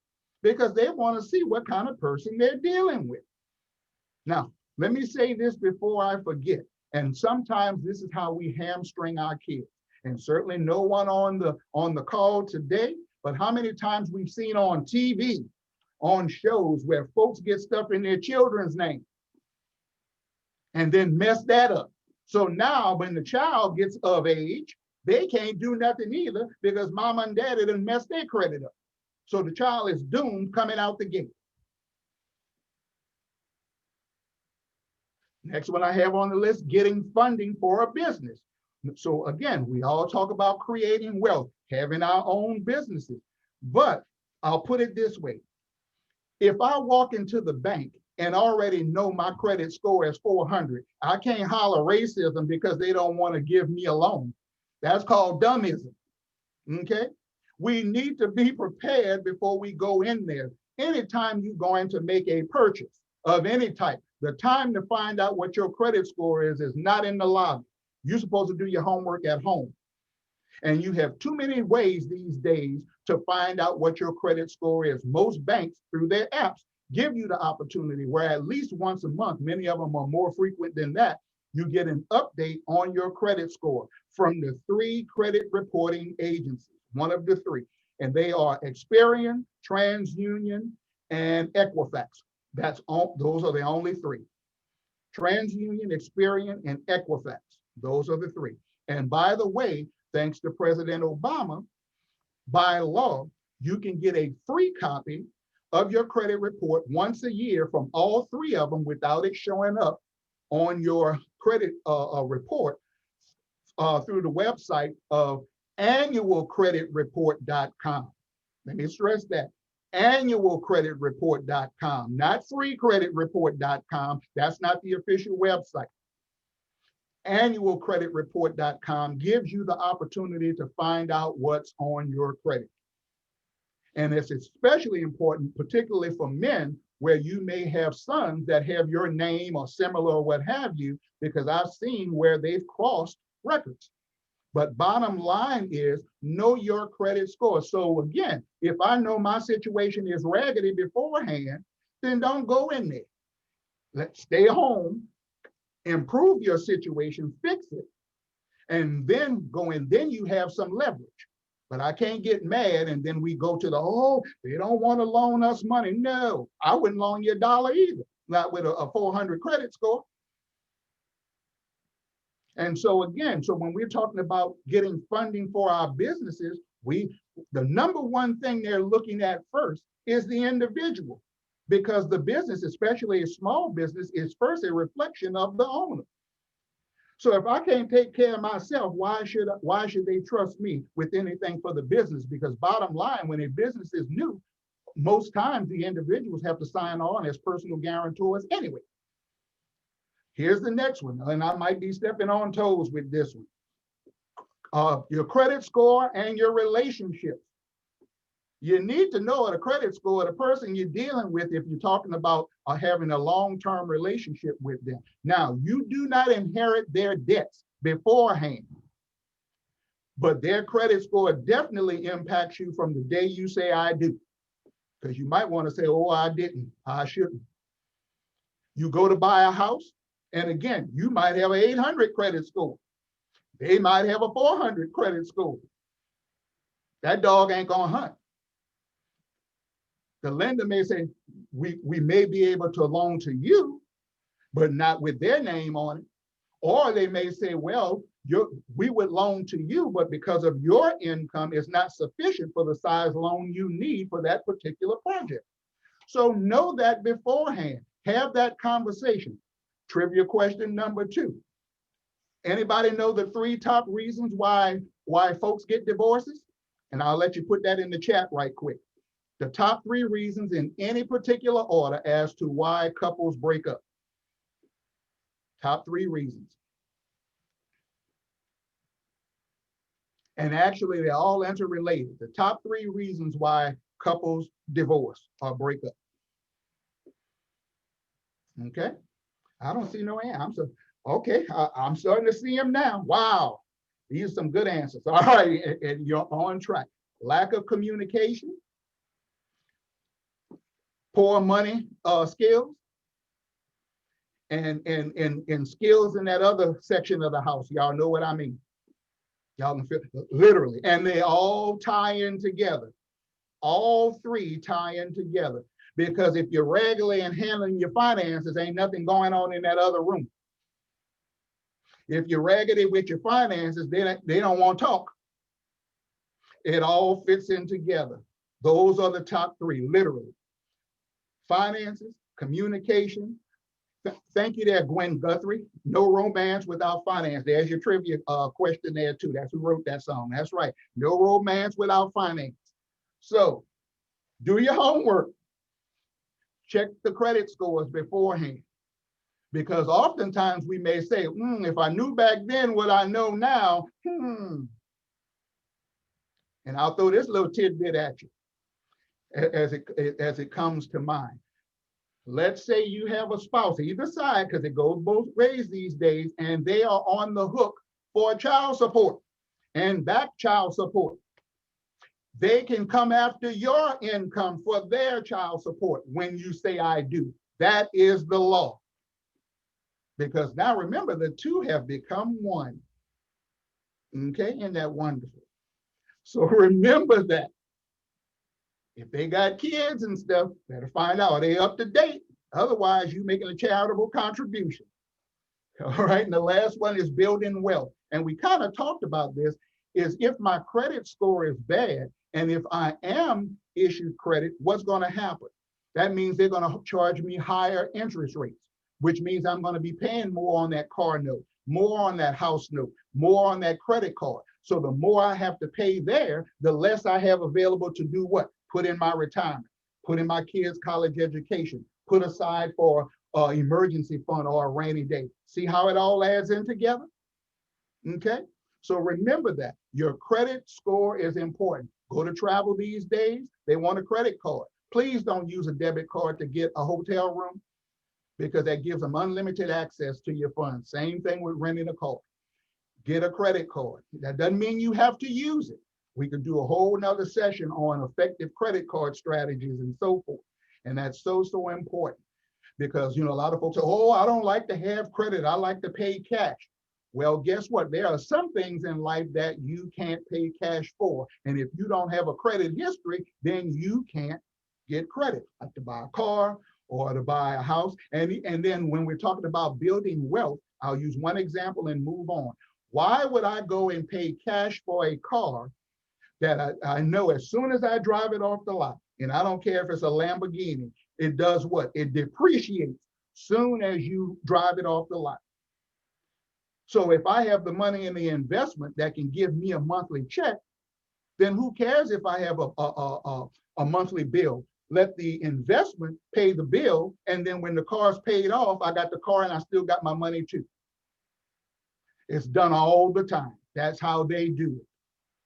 because they want to see what kind of person they're dealing with. Now, let me say this before I forget. And sometimes this is how we hamstring our kids. And certainly no one on the call today, but how many times we've seen on TV, on shows where folks get stuff in their children's name and then mess that up. So now when the child gets of age, they can't do nothing either because mama and daddy done messed their credit up. So the child is doomed coming out the gate. Next one I have on the list, getting funding for a business. So again, we all talk about creating wealth, having our own businesses. But I'll put it this way. If I walk into the bank and already know my credit score is 400, I can't holler racism because they don't want to give me a loan. That's called dummism, okay? We need to be prepared before we go in there. Anytime you're going to make a purchase of any type, the time to find out what your credit score is not in the lobby. You're supposed to do your homework at home. And you have too many ways these days to find out what your credit score is. Most banks, through their apps, give you the opportunity where at least once a month, many of them are more frequent than that, you get an update on your credit score from the 3 credit reporting agencies, one of the 3. And they are Experian, TransUnion, and Equifax. Those are the only 3. TransUnion, Experian, and Equifax. Those are the 3. And by the way, thanks to President Obama, by law, you can get a free copy of your credit report once a year from all 3 of them without it showing up on your credit report through the website of annualcreditreport.com. Let me stress that. Annualcreditreport.com, not freecreditreport.com. That's not the official website. Annualcreditreport.com gives you the opportunity to find out what's on your credit. And it's especially important, particularly for men, where you may have sons that have your name or similar or what have you, because I've seen where they've crossed records. But bottom line is, know your credit score. So again, if I know my situation is raggedy beforehand, then don't go in there. Let's stay home, improve your situation, fix it, and then go in. Then you have some leverage. But I can't get mad and then we go to the, oh, they don't want to loan us money. No, I wouldn't loan you $1 either, not with a 400 credit score. And so again, so when we're talking about getting funding for our businesses, the number one thing they're looking at first is the individual, because the business, especially a small business, is first a reflection of the owner. So if I can't take care of myself, why should they trust me with anything for the business? Because bottom line, when a business is new, most times the individuals have to sign on as personal guarantors anyway. Here's the next one, and I might be stepping on toes with this one. Your credit score and your relationships. You need to know the credit score of the person you're dealing with if you're talking about having a long-term relationship with them. Now, you do not inherit their debts beforehand, but their credit score definitely impacts you from the day you say, I do. Because you might want to say, oh, I didn't, I shouldn't. You go to buy a house, and again, you might have an 800 credit score. They might have a 400 credit score. That dog ain't gonna hunt. The lender may say, we may be able to loan to you, but not with their name on it. Or they may say, well, we would loan to you, but because of your income, it's not sufficient for the size loan you need for that particular project. So know that beforehand. Have that conversation. Trivia question number 2. Anybody know the 3 top reasons why folks get divorces? And I'll let you put that in the chat right quick. The top 3 reasons in any particular order as to why couples break up. Top 3 reasons. And actually, they're all interrelated. The top 3 reasons why couples divorce or break up. Okay, I don't see no answer. Okay, I'm starting to see them now. Wow, these are some good answers. All right, and you're on track. Lack of communication, poor money skills, and skills in that other section of the house. Y'all know what I mean. Y'all can feel literally, and they all tie in together. All 3 tie in together, because if you're regularly and handling your finances, ain't nothing going on in that other room. If you're raggedy with your finances, they don't want to talk. It all fits in together. Those are the top 3, literally. Finances, communication. Thank you there, Gwen Guthrie. No romance without finance. There's your trivia question there too. That's who wrote that song. That's right. No romance without finance. So do your homework. Check the credit scores beforehand. Because oftentimes we may say, if I knew back then what I know now, And And I'll throw this little tidbit at you as it comes to mind. Let's say you have a spouse, either side, because it goes both ways these days, and they are on the hook for child support and back child support. They can come after your income for their child support when you say I do. That is the law. Because now remember, the two have become one. Okay, isn't that wonderful? So remember that. If they got kids and stuff, better find out, are they up to date? Otherwise, you're making a charitable contribution. All right, and the last one is building wealth. And we kind of talked about this, is if my credit score is bad, and if I am issued credit, what's going to happen? That means they're going to charge me higher interest rates, which means I'm going to be paying more on that car note, more on that house note, more on that credit card. So the more I have to pay there, the less I have available to do what? Put in my retirement, put in my kids' college education, put aside for emergency fund or a rainy day. See how it all adds in together? Okay, so remember that your credit score is important. Go to travel these days, they want a credit card. Please don't use a debit card to get a hotel room, because that gives them unlimited access to your funds. Same thing with renting a car. Get a credit card. That doesn't mean you have to use it. We could do a whole nother session on effective credit card strategies and so forth. And that's so important, because a lot of folks say, oh, I don't like to have credit, I like to pay cash. Well, guess what? There are some things in life that you can't pay cash for. And if you don't have a credit history, then you can't get credit, like to buy a car or to buy a house. And then when we're talking about building wealth, I'll use one example and move on. Why would I go and pay cash for a car that I know as soon as I drive it off the lot, and I don't care if it's a Lamborghini, it does what? It depreciates soon as you drive it off the lot. So if I have the money in the investment that can give me a monthly check, then who cares if I have a monthly bill? Let the investment pay the bill, and then when the car's paid off, I got the car and I still got my money too. It's done all the time. That's how they do it.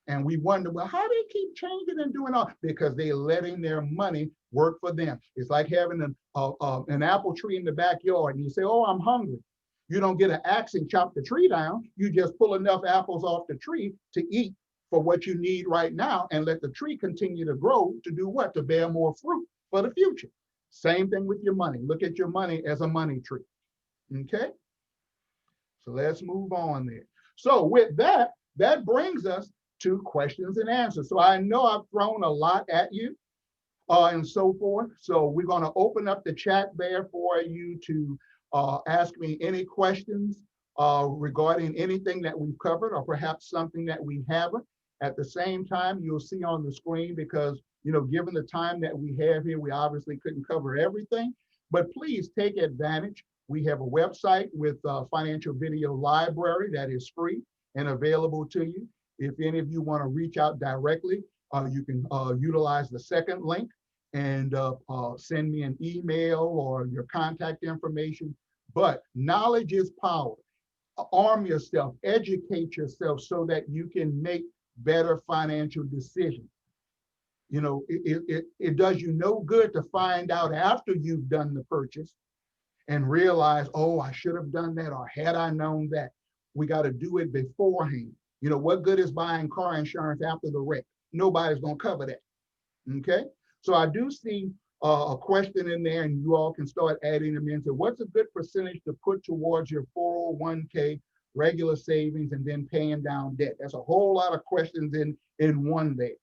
And we wonder, well, how do they keep changing and doing all? Because they're letting their money work for them. It's like having an apple tree in the backyard, and you say, oh, I'm hungry. You don't get an axe and chop the tree down. You just pull enough apples off the tree to eat for what you need right now, and let the tree continue to grow to do what? To bear more fruit for the future. Same thing with your money. Look at your money as a money tree. Okay? So let's move on there. So with that, that brings us to questions and answers. So I know I've thrown a lot at you and so forth. So we're going to open up the chat there for you to ask me any questions regarding anything that we've covered, or perhaps something that we haven't. At the same time, you'll see on the screen, because given the time that we have here, we obviously couldn't cover everything, but please take advantage. We have a website with a financial video library that is free and available to you. If any of you want to reach out directly, you can utilize the second link and send me an email or your contact information. But knowledge is power. Arm yourself, educate yourself so that you can make better financial decisions. It does you no good to find out after you've done the purchase and realize, oh, I should have done that, or had I known that. We got to do it beforehand. What good is buying car insurance after the wreck? Nobody's going to cover that. Okay, so I do see a question in there, and you all can start adding them into what's a good percentage to put towards your 401k, regular savings, and then paying down debt. That's a whole lot of questions in one there.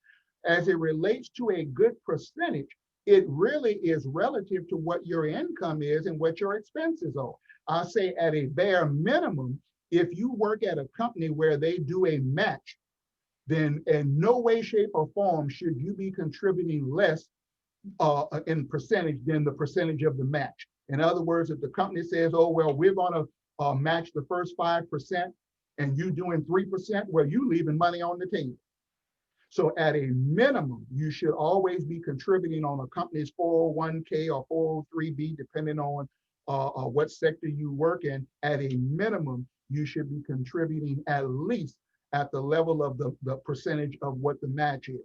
As it relates to a good percentage, it really is relative to what your income is and what your expenses are. I say at a bare minimum, if you work at a company where they do a match, then in no way, shape, or form should you be contributing less in percentage than the percentage of the match. In other words, if the company says, oh, well, we're going to match the first 5% and you doing 3%, well, you leaving money on the table. So at a minimum, you should always be contributing on a company's 401k or 403b, depending on what sector you work in. At a minimum, you should be contributing at least at the level of the percentage of what the match is.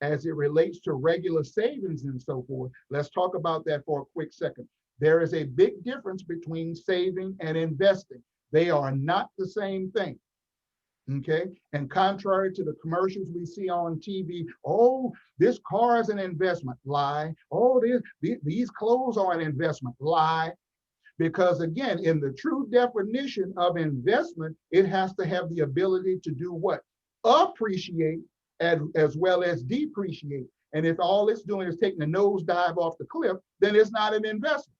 As it relates to regular savings and so forth, let's talk about that for a quick second. There is a big difference between saving and investing. They are not the same thing. Okay. And contrary to the commercials we see on TV, oh, this car is an investment. Lie. Oh, these clothes are an investment. Lie. Because again, in the true definition of investment, it has to have the ability to do what? Appreciate as well as depreciate. And if all it's doing is taking a nosedive off the cliff, then it's not an investment.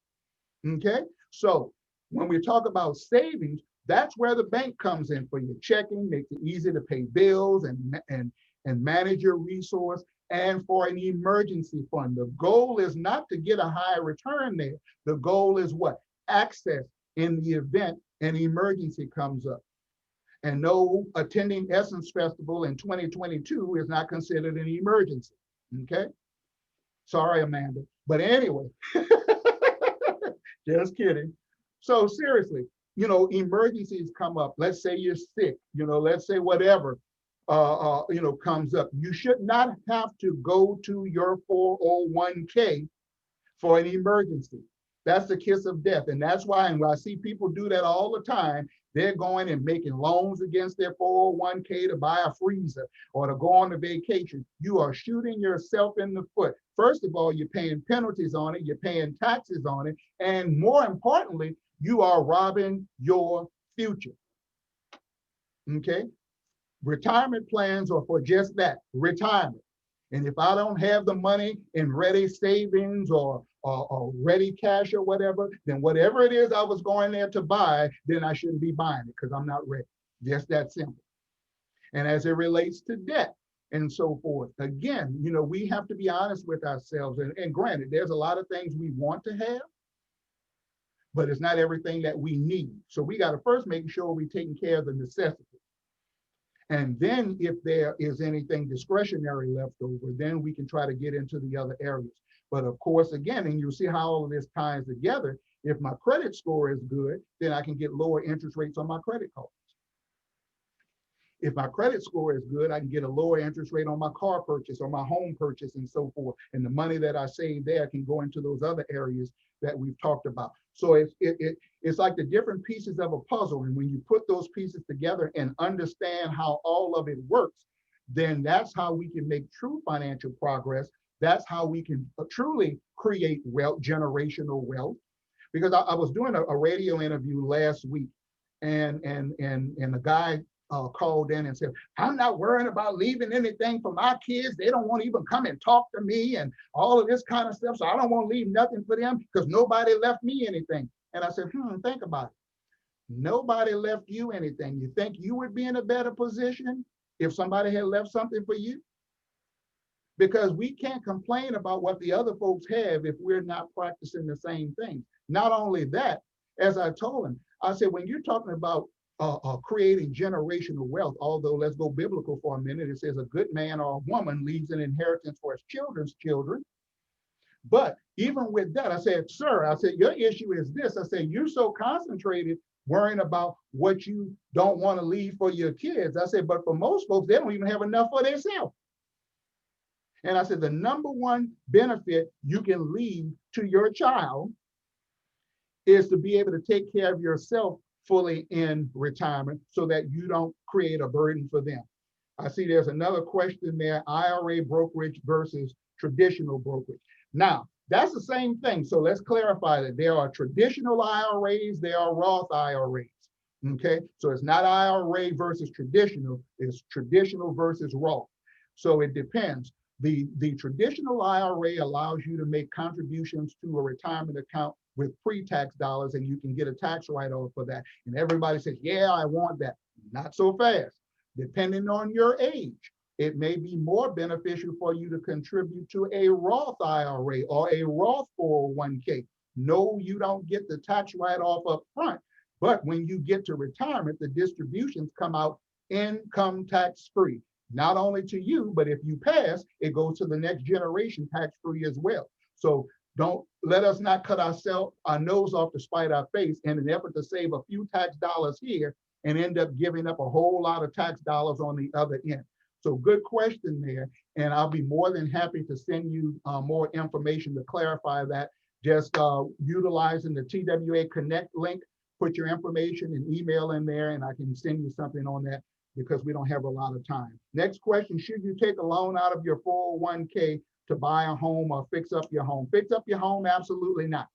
Okay. So when we talk about savings, that's where the bank comes in for your checking, makes it easy to pay bills and manage your resource, and for an emergency fund. The goal is not to get a high return there. The goal is what? Access in the event an emergency comes up. And no, attending Essence Festival in 2022 is not considered an emergency. Okay. Sorry, Amanda. But anyway, just kidding. So seriously, emergencies come up. Let's say you're sick, let's say whatever, comes up. You should not have to go to your 401k for an emergency. That's the kiss of death. And that's why, and I see people do that all the time, they're going and making loans against their 401k to buy a freezer or to go on a vacation. You are shooting yourself in the foot. First of all, you're paying penalties on it, you're paying taxes on it, and more importantly, you are robbing your future. Okay? Retirement plans are for just that, retirement. And if I don't have the money in ready savings or ready cash or whatever, then whatever it is I was going there to buy, then I shouldn't be buying it because I'm not ready. Just that simple. And as it relates to debt and so forth, again, we have to be honest with ourselves. And granted, there's a lot of things we want to have, but it's not everything that we need. So we got to first make sure we're taking care of the necessities. And then if there is anything discretionary left over, then we can try to get into the other areas. But of course, again, and you'll see how all of this ties together. If my credit score is good, then I can get lower interest rates on my credit cards. If my credit score is good, I can get a lower interest rate on my car purchase or my home purchase and so forth. And the money that I save there can go into those other areas that we've talked about. So it's like the different pieces of a puzzle. And when you put those pieces together and understand how all of it works, then that's how we can make true financial progress. That's how we can truly create wealth, generational wealth. Because I was doing a radio interview last week, and the guy called in and said, I'm not worrying about leaving anything for my kids. They don't want to even come and talk to me and all of this kind of stuff. So I don't want to leave nothing for them because nobody left me anything. And I said, think about it. Nobody left you anything. You think you would be in a better position if somebody had left something for you? Because we can't complain about what the other folks have if we're not practicing the same thing. Not only that, as I told him, I said, when you're talking about creating generational wealth, although let's go biblical for a minute, it says a good man or a woman leaves an inheritance for his children's children. But even with that, I said, sir, I said, your issue is this. I said, you're so concentrated worrying about what you don't want to leave for your kids. I said, but for most folks, they don't even have enough for themselves. And I said, the number one benefit you can leave to your child is to be able to take care of yourself fully in retirement so that you don't create a burden for them. I see there's another question there, IRA brokerage versus traditional brokerage. Now, that's the same thing. So let's clarify that there are traditional IRAs, there are Roth IRAs. Okay, so it's not IRA versus traditional, it's traditional versus Roth. So it depends. The traditional IRA allows you to make contributions to a retirement account with pre-tax dollars, and you can get a tax write-off for that. And everybody says, yeah, I want that. Not so fast. Depending on your age, it may be more beneficial for you to contribute to a Roth IRA or a Roth 401k. No, you don't get the tax write-off up front. But when you get to retirement, the distributions come out income tax-free. Not only to you, but if you pass, it goes to the next generation tax-free as well. So don't let us not cut our nose off to spite our face in an effort to save a few tax dollars here and end up giving up a whole lot of tax dollars on the other end. So good question there. And I'll be more than happy to send you more information to clarify that. Just utilizing the TWA Connect link, put your information and email in there, and I can send you something on that because we don't have a lot of time. Next question, should you take a loan out of your 401k to buy a home or fix up your home? Fix up your home? Absolutely not.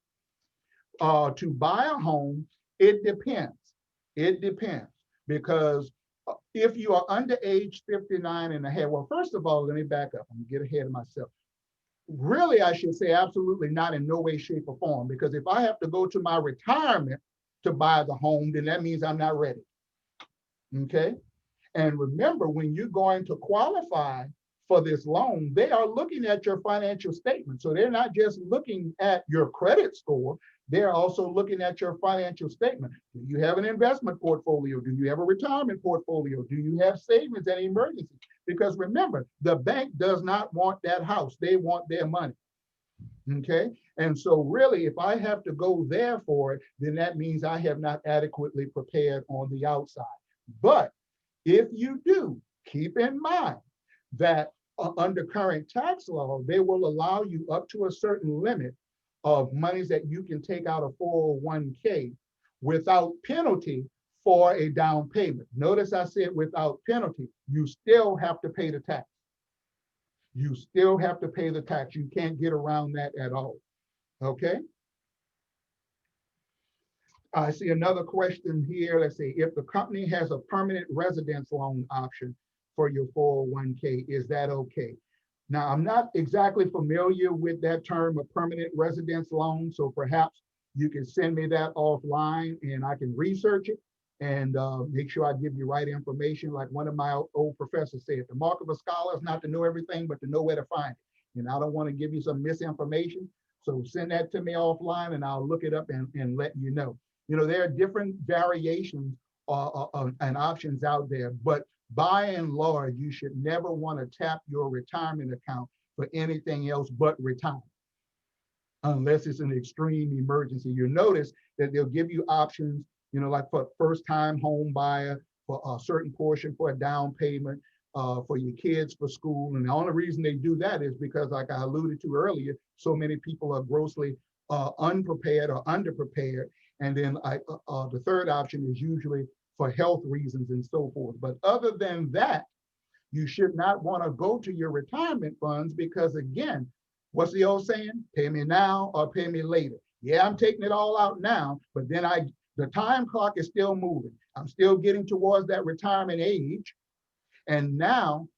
To buy a home, it depends. It depends because if you are under age 59 and a half, well, first of all, let me back up. I'm gonna get ahead of myself. Really, I should say absolutely not, in no way, shape, or form, because if I have to go to my retirement to buy the home, then that means I'm not ready. Okay. And remember, when you're going to qualify for this loan, they are looking at your financial statement. So they're not just looking at your credit score, they're also looking at your financial statement. Do you have an investment portfolio? Do you have a retirement portfolio? Do you have savings and emergencies? Because remember, the bank does not want that house. They want their money. Okay. And so really, if I have to go there for it, then that means I have not adequately prepared on the outside. But if you do, keep in mind that under current tax law, they will allow you up to a certain limit of monies that you can take out of 401k without penalty for a down payment. Notice I said without penalty. You still have to pay the tax. You still have to pay the tax. You can't get around that at all. Okay. I see another question here. Let's see, if the company has a permanent residence loan option for your 401k, is that okay? Now, I'm not exactly familiar with that term, a permanent residence loan, so perhaps you can send me that offline and I can research it and make sure I give you right information. Like one of my old professors said, the mark of a scholar is not to know everything, but to know where to find it. And I don't want to give you some misinformation. So send that to me offline and I'll look it up and let you know. You know, there are different variations and options out there, but by and large, you should never want to tap your retirement account for anything else but retirement, unless it's an extreme emergency. You'll notice that they'll give you options, you know, like for first-time home buyer, for a certain portion for a down payment, for your kids for school. And the only reason they do that is because, like I alluded to earlier, so many people are grossly unprepared or underprepared. And then the third option is usually for health reasons and so forth. But other than that, you should not want to go to your retirement funds because, again, what's the old saying? Pay me now or pay me later. Yeah, I'm taking it all out now, but then the time clock is still moving. I'm still getting towards that retirement age. And now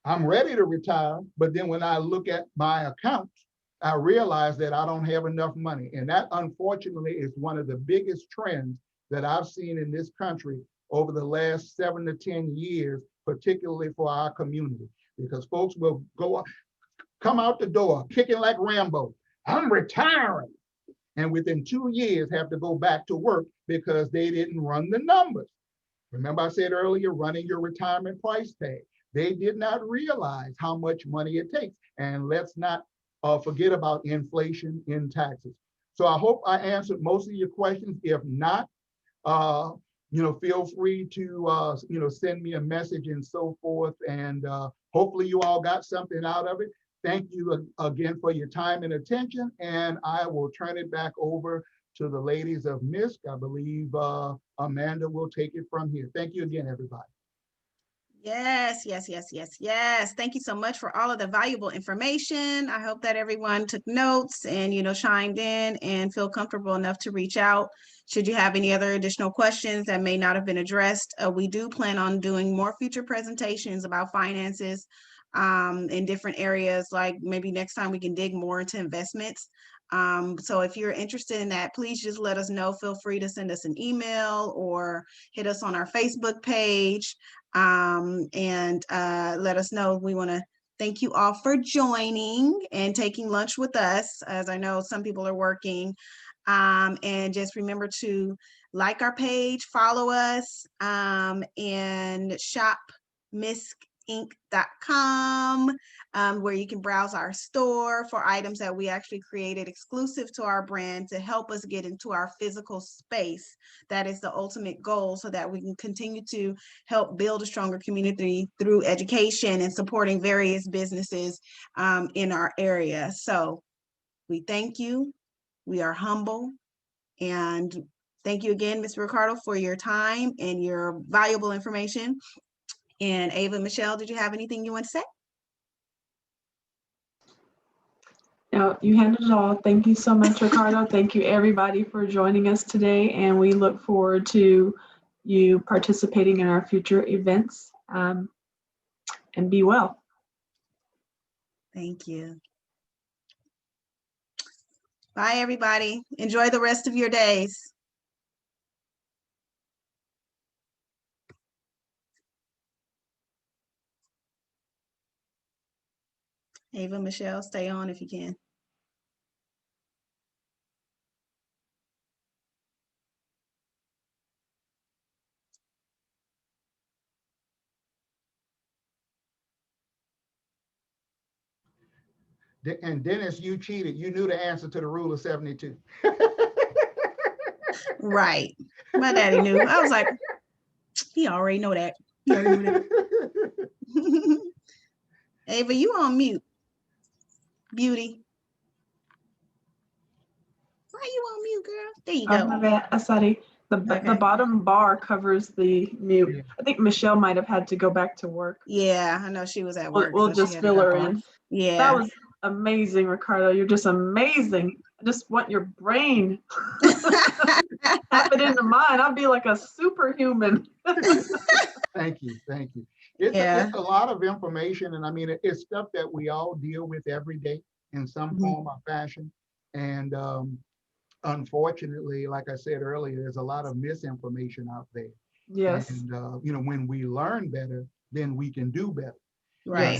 I'm ready to retire. But then when I look at my accounts, I realize that I don't have enough money. And that, unfortunately, is one of the biggest trends that I've seen in this country over the last 7 to 10 years, particularly for our community, because folks will come out the door kicking like Rambo. I'm retiring. And within 2 years have to go back to work because they didn't run the numbers. Remember I said earlier, running your retirement price tag. They did not realize how much money it takes. And let's not forget about inflation in taxes. So I hope I answered most of your questions. If not, you know, feel free to, you know, send me a message and so forth. And hopefully you all got something out of it. Thank you again for your time and attention. And I will turn it back over to the ladies of M.I.S.C. I believe Amanda will take it from here. Thank you again, everybody. Yes, yes, yes, yes, yes. Thank you so much for all of the valuable information. I hope that everyone took notes and, you know, chimed in and feel comfortable enough to reach out. Should you have any other additional questions that may not have been addressed, we do plan on doing more future presentations about finances in different areas. Like maybe next time we can dig more into investments. So if you're interested in that, please just let us know. Feel free to send us an email or hit us on our Facebook page and let us know. We want to thank you all for joining and taking lunch with us, as I know some people are working. And just remember to like our page, follow us, and shop M.I.S.C ChFEBFinc.com, where you can browse our store for items that we actually created exclusive to our brand to help us get into our physical space. That is the ultimate goal, so that we can continue to help build a stronger community through education and supporting various businesses in our area. So we thank you. We are humble. And thank you again, Mr. Ricardo, for your time and your valuable information. And Ava, Michelle, did you have anything you want to say? No, you handled it all. Thank you so much, Ricardo. Thank you, everybody, for joining us today. And we look forward to you participating in our future events. And be well. Thank you. Bye, everybody. Enjoy the rest of your days. Ava, Michelle, stay on if you can. And Dennis, you cheated. You knew the answer to the rule of 72. Right. My daddy knew. I was like, he already know that. He already knew that. Ava, you on mute. Beauty. Why you on mute, girl? There you go. My bad. Sorry. The bottom bar covers the mute. Yeah. I think Michelle might have had to go back to work. Yeah, I know she was at work. We'll so just she had to fill her hop off. in. Yeah. That was amazing, Ricardo. You're just amazing. I just want your brain. Tap it into mine. I'll be like a superhuman. Thank you. Thank you. It's a lot of information. And I mean, it's stuff that we all deal with every day in some form or fashion. And unfortunately, like I said earlier, there's a lot of misinformation out there. Yes. And, when we learn better, then we can do better. Right. Yes.